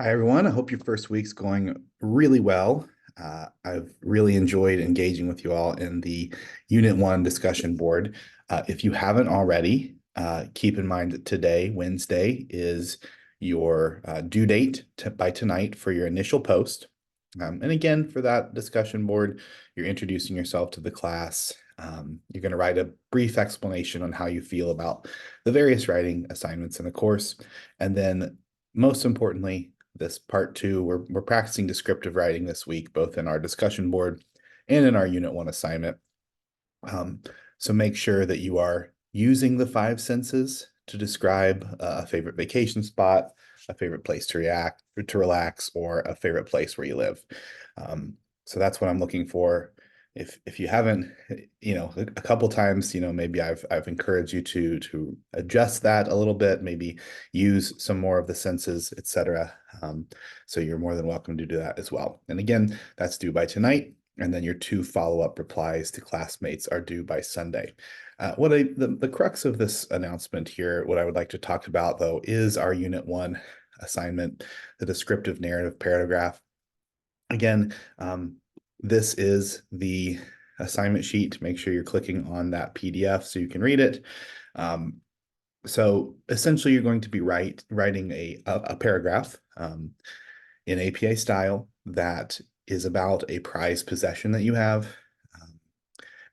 Hi, everyone. I hope your first week's going really well. I've really enjoyed engaging with you all in the Unit 1 discussion board. If you haven't already, keep in mind that today, Wednesday, is your due date by tonight for your initial post. And again, for that discussion board, you're introducing yourself to the class. You're going to write a brief explanation on how you feel about the various writing assignments in the course. And then, most importantly, this part two, we're practicing descriptive writing this week, both in our discussion board and in our Unit 1 assignment. So make sure that you are using the five senses to describe a favorite vacation spot, a favorite place to relax, or a favorite place where you live. So that's what I'm looking for. If you haven't, a couple times, maybe I've encouraged you to adjust that a little bit, maybe use some more of the senses, etc. So you're more than welcome to do that as well. And again, that's due by tonight. And then your two follow-up replies to classmates are due by Sunday. The crux of this announcement here, what I would like to talk about though, is our Unit 1 assignment, the descriptive narrative paragraph. Again, this is the assignment sheet. Make sure you're clicking on that PDF so you can read it. So essentially, you're going to be writing a paragraph in APA style that is about a prized possession that you have.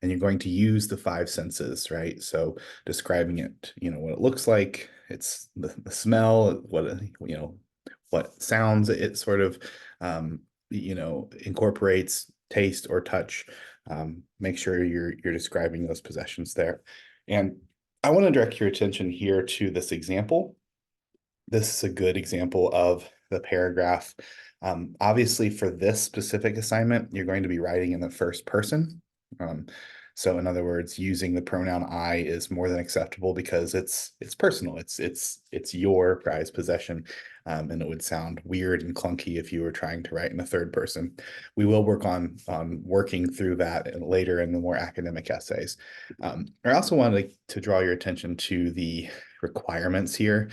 And you're going to use the five senses, right? So describing it, what it looks like, it's the smell, what sounds it sort of, incorporates, taste or touch. Make sure you're describing those possessions there. And I want to direct your attention here to this example. This is a good example of the paragraph. Obviously, for this specific assignment, you're going to be writing in the first person. So in other words, using the pronoun I is more than acceptable because it's personal. It's your prized possession. And it would sound weird and clunky if you were trying to write in a third person. We will work on working through that later in the more academic essays. I also wanted to draw your attention to the requirements here,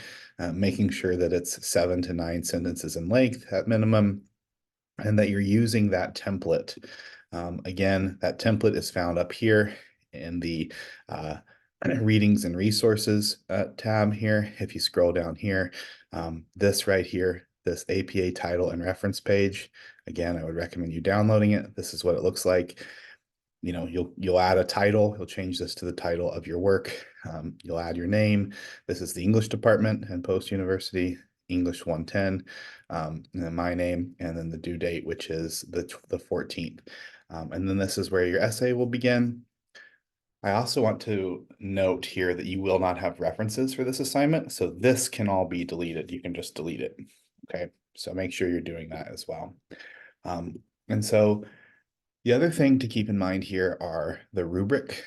making sure that it's 7 to 9 sentences in length at minimum, and that you're using that template. Again, that template is found up here in the readings and resources tab here. If you scroll down here, this right here, this APA title and reference page, again, I would recommend you downloading it. This is what it looks like. You'll add a title. You'll change this to the title of your work. You'll add your name. This is the English department and post-university, English 110, and then my name, and then the due date, which is the 14th. And then this is where your essay will begin. I also want to note here that you will not have references for this assignment, so this can all be deleted. You can just delete it. Okay, so make sure you're doing that as well. And so the other thing to keep in mind here are the rubric.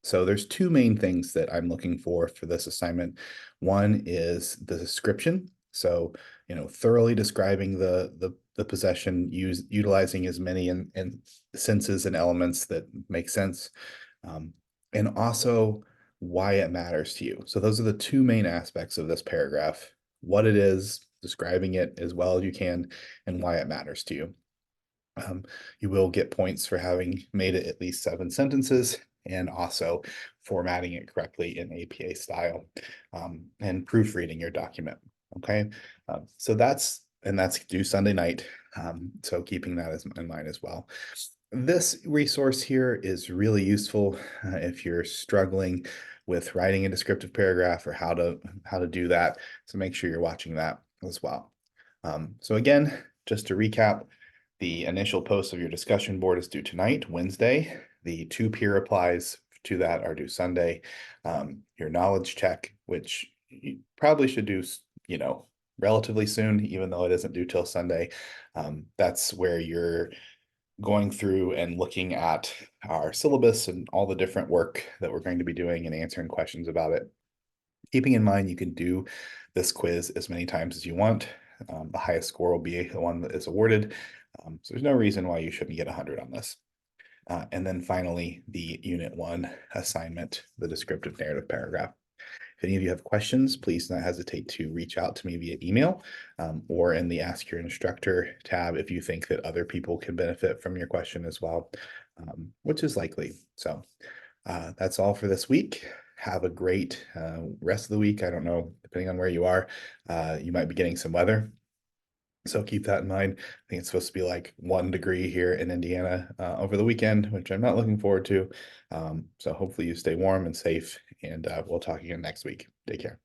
So there's two main things that I'm looking for this assignment. One is the description. So, thoroughly describing the possession, utilizing as many and senses and elements that make sense. And also why it matters to you. So those are the two main aspects of this paragraph: what it is, describing it as well as you can, and why it matters to you. You will get points for having made it at least 7 sentences and also formatting it correctly in APA style, and proofreading your document. Okay, so that's due Sunday night. So keeping that in mind as well. This resource here is really useful if you're struggling with writing a descriptive paragraph or how to do that. So make sure you're watching that as well. So again, just to recap, the initial post of your discussion board is due tonight, Wednesday. The 2 peer replies to that are due Sunday. Your knowledge check, which you probably should do, relatively soon, even though it isn't due till Sunday. That's where you're going through and looking at our syllabus and all the different work that we're going to be doing and answering questions about it. Keeping in mind, you can do this quiz as many times as you want. The highest score will be the one that is awarded. So there's no reason why you shouldn't get 100 on this. And then finally, the Unit 1 assignment, the descriptive narrative paragraph. If any of you have questions, please do not hesitate to reach out to me via email or in the Ask Your Instructor tab if you think that other people can benefit from your question as well, which is likely. So that's all for this week. Have a great rest of the week. I don't know, depending on where you are, you might be getting some weather. So keep that in mind. I think it's supposed to be like 1 degree here in Indiana over the weekend, which I'm not looking forward to. So hopefully you stay warm and safe, and we'll talk again next week. Take care.